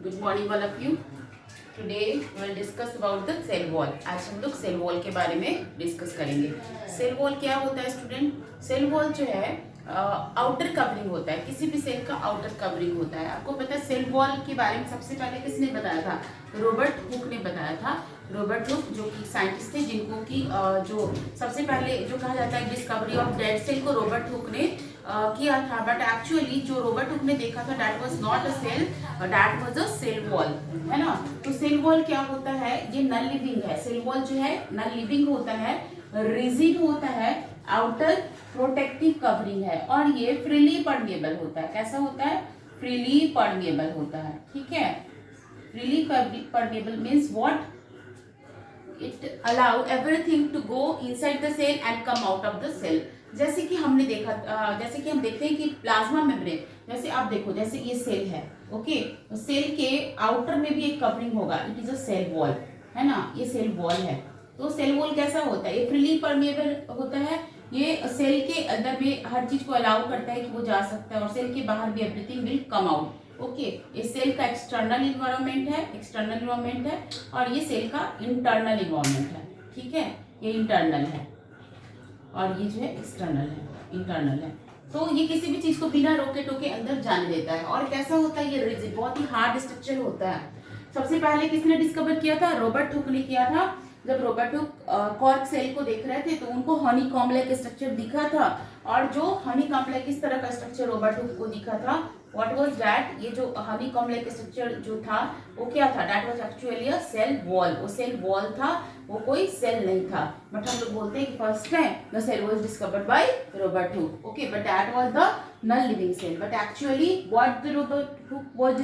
Good morning all of you. Today we will discuss about the cell wall. आज हम लोग cell wall के बारे में डिस्कस करेंगे। सेल वॉल क्या होता है स्टूडेंट? सेल वॉल जो है आउटर कवरिंग होता है, किसी भी सेल का आउटर कवरिंग होता है। आपको पता है सेल वॉल के बारे में सबसे पहले किसने बताया था? रॉबर्ट हुक ने बताया था। रॉबर्ट हुक जो कि साइंटिस्ट थे, जिनको कि जो सबसे पहले जो कहा जाता है डिस्कवरी ऑफ डेड सेल को रॉबर्ट हुक ने किया था। बट एक्चुअली जो रॉबर्ट हुक ने देखा था that was not a cell, that was a cell wall, है ना। तो सेल वॉल क्या होता है? ये नॉन लिविंग है। सेल वॉल जो है नॉन लिविंग होता है, रिजिड होता है, आउटर प्रोटेक्टिव कवरिंग है और ये फ्रीली परमेएबल होता है। कैसा होता है? फ्रीली परमेएबल होता है। ठीक है, freely permeable means what? It allow everything to go inside the cell and come out of the cell। जैसे कि हमने देखा, जैसे कि हम देखते हैं कि प्लाज्मा मेम्ब्रेन, जैसे आप देखो, जैसे ये सेल है, ओके, तो सेल के आउटर में भी एक कवरिंग होगा, it is a cell wall, है ना। ये सेल वॉल है। तो सेल वॉल कैसा होता है? ये फ्रीली परमेएबल होता है। ये सेल के अंदर में हर चीज को अलाउ करता है कि वो जा सकता है और सेल के बाहर भी everything will come out. Okay, ये सेल का एक्सटर्नल इन्वायरमेंट है, एक्सटर्नल इन्वायरमेंट है, और ये सेल का इंटरनल इन्वायरमेंट है। ठीक है, ये इंटरनल है और ये जो है एक्सटर्नल है, इंटरनल है। तो ये किसी भी चीज को बिना रोके टोके अंदर जाने देता है। और कैसा होता है? ये रिजिड, बहुत ही हार्ड स्ट्रक्चर होता है। सबसे पहले किसने डिस्कवर किया था? रॉबर्ट हुक ने किया था। जब रॉबर्ट हुक कॉर्क सेल को देख रहे थे तो उनको हनी कॉम्ब स्ट्रक्चर दिखा था, और जो हनी कॉम्ब किस तरह का स्ट्रक्चर रॉबर्ट हुक को दिखा था, व्हाट वाज दैट? ये जो हनी कॉम्ब स्ट्रक्चर जो था वो क्या था? That was actually a cell wall. वो सेल वॉल था, वो कोई सेल नहीं था। बट हम लोग बोलते हैं कि first time the cell was discovered by Robert Hooke. Okay, but that was the non living cell. But actually what the Robert Hooke was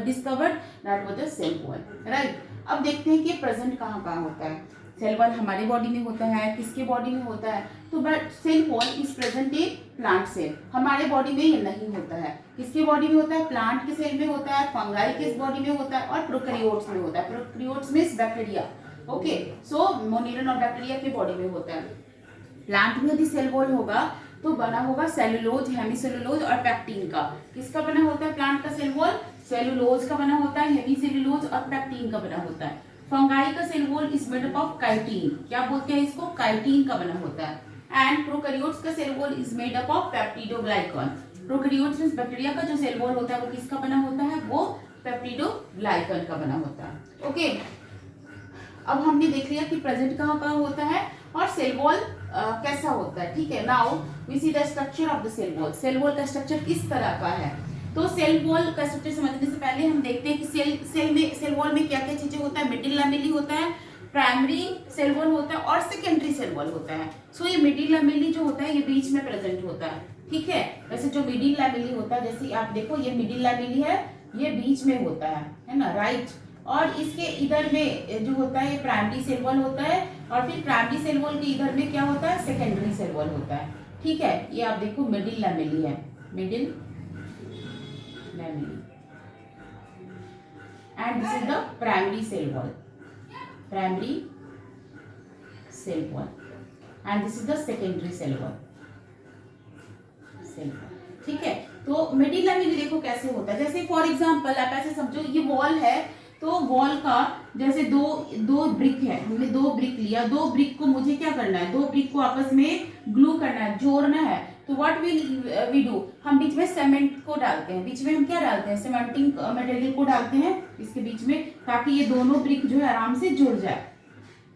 discovered, that was the cell wall, right. अब देखते हैं कि present कहाँ कहाँ होता है। Cell wall हमारे body में होता है, किसके बॉडी में होता है? तो but cell wall is present in plant cell. हमारे बॉडी में ये नहीं होता है। किसके बॉडी में होता है? प्लांट के सेल में होता है, फंगाई के बॉडी में होता है और प्रोकैरियोट्स में होता है। Prokaryotes means bacteria. ओके, सो मोनिरन और बैक्टीरिया के बॉडी में होता है। प्लांट में यदि सेल वॉल होगा तो बना होगा सेलुलोज, हेमीसेलुलोज और पैक्टीन का। किसका बना होता है प्लांट का सेल वॉल? सेलुलोज का बना होता है, हेमीसेलुलोज और पैक्टीन का बना होता है। फंगाई का cell wall is made up of chitin. क्या बोलते हैं इसको? काइटिन का बना होता है। एंड प्रोकैरियोट्स का cell wall is made up of peptidoglycan. Prokaryotes means bacteria का जो सेल वॉल होता है वो किसका बना होता है? वो पेप्टिडोग्लाइकन का बना होता है। ओके, अब हमने देख लिया कि प्रेजेंट कहाँ कहाँ होता है और सेल वॉल कैसा होता है। ठीक है, now we see the structure of the cell wall. Cell wall का स्ट्रक्चर किस तरह का है? तो सेल वॉल का स्ट्रक्चर समझने से पहले हम देखते हैं कि सेल वॉल में क्या क्या चीजें होता है। मिडिल लैमेली होता है, प्राइमरी सेल वॉल होता है और सेकेंडरी सेल वॉल होता है। सो ये मिडिल लैमेली जो होता है ये बीच में प्रेजेंट होता है। ठीक है, वैसे जो मिडिल लैमेली होता है, जैसे आप देखो ये मिडिल लैमेली है, ये बीच में होता है ना, राइट। और इसके इधर में जो होता है ये प्राइमरी सेल वॉल होता है, और फिर प्राइमरी सेल वॉल के इधर में क्या होता है? सेकेंडरी सेल वॉल होता है। ठीक है, ये आप देखो मिडिल लैमेली है, middle lamellae, and this is the primary cell wall, primary cell wall, and this is the secondary cell wall, cell wall. ठीक है, तो मिडिल लैमेली देखो कैसे होता है। जैसे फॉर एग्जांपल आप ऐसे समझो ये वॉल है, तो वॉल का जैसे दो ब्रिक है, हमने दो ब्रिक लिया, दो ब्रिक को मुझे क्या करना है? दो ब्रिक को आपस में ग्लू करना है, जोड़ना है। तो व्हाट वी डू, हम बीच में सीमेंट को डालते हैं। बीच में हम क्या डालते हैं? सीमेंटिंग मटेरियल को डालते हैं इसके बीच में, ताकि ये दोनों ब्रिक जो है आराम से जुड़ जाए।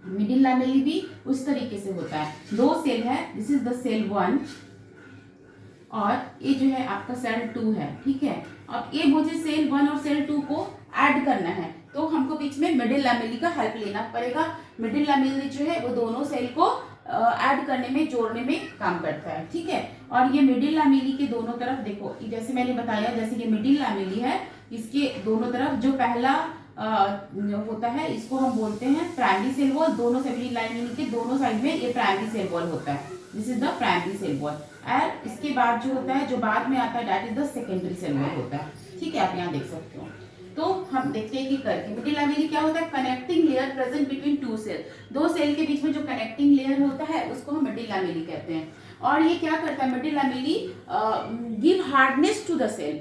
मिडिल लैमेली भी उस तरीके से होता है। दो सेल है, दिस इज द सेल 1 और ये जो है आपका सेल 2 है। ठीक है, अब ये मुझे सेल 1 और सेल 2 को ऐड करना है, तो हमको बीच में मिडिल लैमेली का हेल्प लेना पड़ेगा। मिडिल लैमेली जो है वो दोनों सेल को ऐड करने में, जोड़ने में काम करता है। ठीक है, और ये मिडिल लैमेली के दोनों तरफ देखो, जैसे मैंने बताया, जैसे ये मिडिल लैमेली है, इसके दोनों तरफ जो पहला होता है इसको हम बोलते हैं प्राइमरी सेल वॉल। दोनों से मिडिल लैमेली के दोनों साइड में ये प्राइमरी सेल वॉल होता है, this is the primary cell wall. And इसके बाद जो होता है, जो बाद में आता है, that is the secondary cell wall होता है। ठीक है, आप यहाँ देख सकते हो। तो हम देखते हैं कि करके मिडिल लैमेली क्या होता है, connecting layer present between two cell, दो सेल के बीच में जो कनेक्टिंग लेयर होता है उसको हम मिडिल लैमेली कहते हैं। और ये क्या करता है, middle lamellae give hardness to the cell,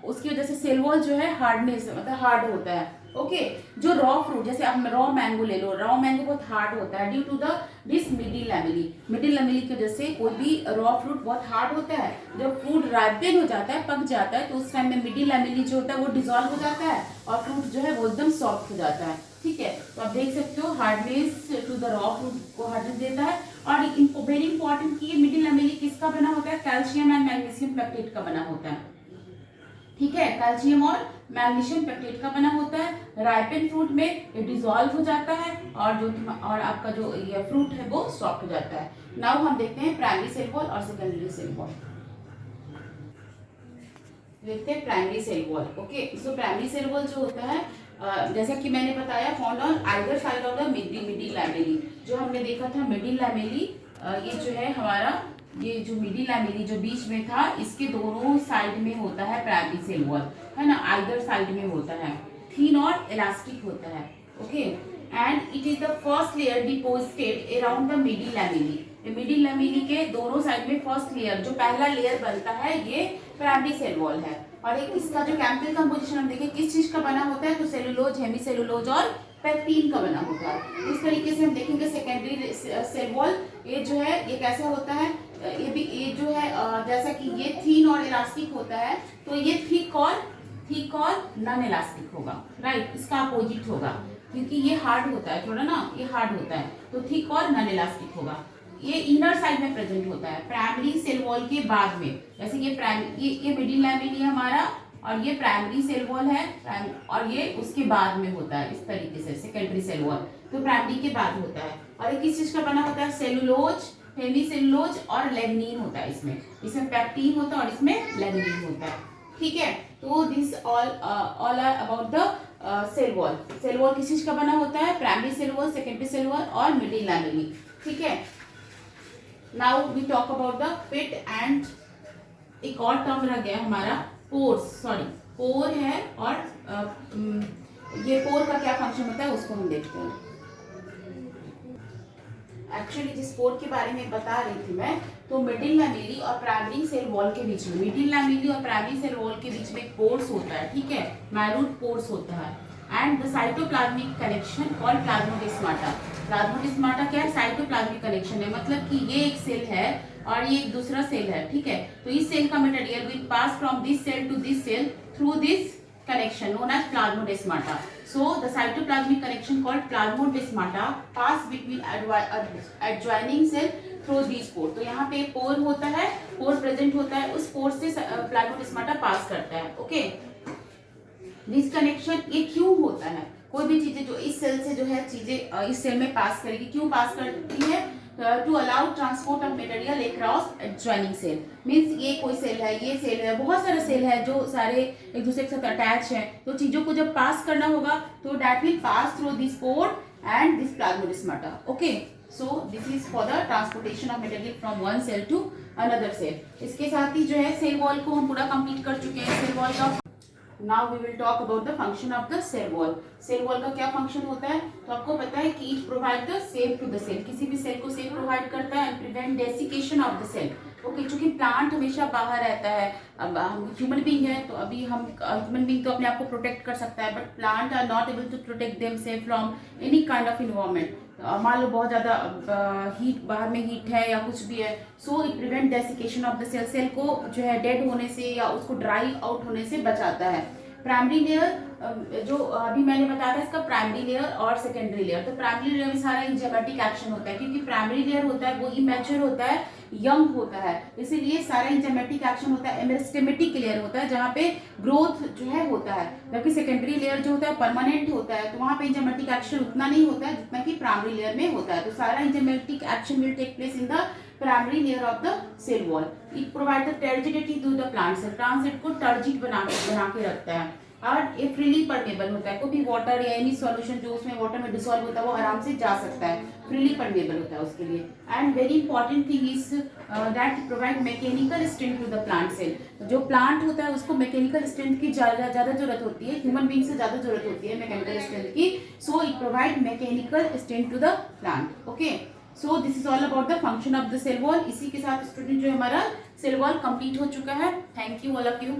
उसकी वजह से सेल वॉल जो है हार्डनेस मतलब हार्ड होता है। ओके जो रॉ फ्रूट, जैसे आप रॉ मैंगो ले लो, रॉ मैंगो बहुत हार्ड होता है due to the this middle lamellae की वजह से कोई भी रॉ फ्रूट बहुत हार्ड होता है। जब फ्रूट राइपेन हो जाता है, पक जाता है, तो उस टाइम में मिडिल लैमेली जो होता है वो डिसॉल्व हो जाता है और फ्रूट जो है वो एकदम सॉफ्ट हो जाता है। ठीक है, तो आप देख सकते हो hardness to the raw fruit को हार्डनेस देता है। और वेरी इंपॉर्टेंट कि ये मिडिल लैमेली किसका बना होता है, कैल्शियम एंड मैग्नीशियम पेक्टेट का बना होता है। ठीक है, कैल्शियम और मैग्नीशियम पेक्टेट का बना होता है। राइपेन फ्रूट में ये डिसॉल्व हो जाता है और आपका जो ये फ्रूट है वो सॉफ्ट हो जाता है। नाउ हम देखते हैं प्राइमरी सेल वॉल और सेकेंडरी सेल वॉल। देखते हैं primary cell wall. Okay, so primary cell wall जो होता है जैसा कि मैंने बताया found on either side of the middle lamellae. जो हमने देखा था मिडिल लैमेली, ये जो है हमारा ये जो मिडिल लैमेली जो बीच में था इसके दोनों साइड में होता है प्राइमरी सेल वॉल, है ना, आइदर साइड में होता है, थीन और इलास्टिक होता है। Okay, and it is the first layer deposited around the middle lamellae. Middle lamellae के दोनों साइड में फर्स्ट लेयर, जो पहला लेयर बनता है ये प्राइमरी सेल वॉल है। और एक इसका जो केमिकल कंपोजिशन हम देखें किस चीज का बना होता है, तो सेलुलोज, हेमीसेलुलोज और पेक्टिन का बना होता है। इस तरीके से हम देखेंगे सेकेंडरी सेल वॉल, ये जो है ये कैसा होता है, ये जो है जैसा कि ये थीन और इलास्टिक होता है, तो ये थिक और नॉन इलास्टिक होगा, राइट, इसका अपोजिट होगा, क्योंकि ये हार्ड होता है थोड़ा ना, ये हार्ड होता है, तो थिक और नॉन इलास्टिक होगा। ये इनर साइड में प्रेजेंट होता है प्राइमरी सेल वॉल के बाद में, जैसे ये मिडिल लैमेली हमारा और ये प्राइमरी सेल वॉल है, और ये उसके बाद में होता है इस तरीके से सेकेंडरी सेल वॉल, तो प्राइमरी के बाद होता है। और ये किस चीज का बना होता है, सेलुलोज, हेमीसेलुलोज और लेग्नीन होता है इसमें पेक्टिन होता है और इसमें लेग्नीन होता है। ठीक है, तो this all are about the cell wall. Cell wall किस चीज का बना होता है, primary cell wall, secondary cell wall और मिडिल लैमेली। ठीक है, now we talk about the pit and एक और टर्म रह गया हमारा पोर है, और ये पोर का क्या फंक्शन होता है उसको हम देखते हैं। एक्चुअली जिस पोर के बारे में बता रही थी मैं, तो मिडिल लैमेली और प्राइमरी सेल वॉल के बीच में, मिडिल लैमेली और प्राइमरी सेल वॉल के बीच में एक पोर्स होता है, ठीक है, माइन्यूट पोर्स होता है, एंड द साइटोप्लाज्मिक कनेक्शन और प्लाज्मोडेस्माटा। प्लाज्मोडेस्माटा क्या है, साइटोप्लाज्मिक कनेक्शन है, मतलब कि ये एक सेल है और ये एक दूसरा सेल है, ठीक है, तो इस सेल का material will pass from this cell to this cell through this connection known as plasmodesmata. So the cytoplasmic connection called plasmodesmata pass between adjoining cell through these pores. तो यहाँ पे पोर होता है, पोर प्रेजेंट होता है, उस पोर से प्लाज्मोडेस्माटा पास करता है। ओके, दिस कनेक्शन ये क्यों होता है, कोई भी चीजें जो इस सेल से जो है चीजें इस सेल में पास करेगी, क्यों पास करती है, to allow transport of material across adjoining cell. Means ये कोई सेल है, ये सेल है, बहुत सारे सेल है जो सारे एक दूसरे के साथ अटैच है, तो चीजों को जब पास करना होगा तो that will pass through this pore and this plasmodesmata. Okay, so this is for the transportation of material from one cell to another cell. इसके साथ ही जो है सेल वॉल को हम पूरा कंप्लीट कर चुके हैं। सेल वॉल का Now we will talk about the function of the cell wall. Cell wall का क्या फंक्शन होता है, तो आपको पता है कि it provide the shape to the cell, किसी भी सेल को shape प्रोवाइड करता है, and prevent desiccation of the cell. Okay, चूंकि प्लांट हमेशा बाहर रहता है, अब हम ह्यूमन बीइंग है तो अभी हम ह्यूमन बीइंग तो अपने आप को प्रोटेक्ट कर सकता है, but plant are not able to protect themselves from any kind of environment. मान लो बहुत ज़्यादा हीट, बाहर में हीट है या कुछ भी है, so it prevent desiccation of the cell, cell को जो है डेड होने से या उसको ड्राई आउट होने से बचाता है। प्राइमरी लेयर जो अभी मैंने बताया था, इसका प्राइमरी लेयर और सेकेंडरी लेयर, तो प्राइमरी लेयर में सारा इंजाइमेटिक एक्शन होता है, क्योंकि प्राइमरी लेयर होता है वो इमेच्योर होता है, यंग होता है, इसीलिए सारा इंजाइमेटिक एक्शन होता है, एमेस्टेमेटिक लेयर होता है जहाँ पे ग्रोथ जो है होता है, जबकि सेकेंडरी लेयर जो होता है परमानेंट होता है, तो वहाँ पे इंजाइमेटिक एक्शन उतना नहीं होता है जितना कि प्राइमरी लेयर में होता है। तो सारा enzymatic action will take place in the primary layer of the cell wall. It provide the turgidity to the plant cell, plant cell को टर्जिड बना के रखता है। और ये फ्रीली परमेबल होता है, कोई भी वाटर या एनी सॉल्यूशन जो उसमें वाटर में डिसॉल्व होता है वो आराम से जा सकता है, फ्रीली परमेबल होता है उसके लिए। And very important thing is that provide mechanical strength to the plant cell. जो प्लांट होता है उसको मैकेनिकल स्ट्रेंथ की ज़्यादा जरूरत होती है, ह्यूमन बींग से ज़्यादा जरूरत होती है मैकेनिकल स्ट्रेंथ की। So it provide mechanical strength to the plant. Okay, so this is all about the function of the cell wall. इसी के साथ स्टूडेंट जो हमारा सेल वॉल कंप्लीट हो चुका है। Thank you all of you.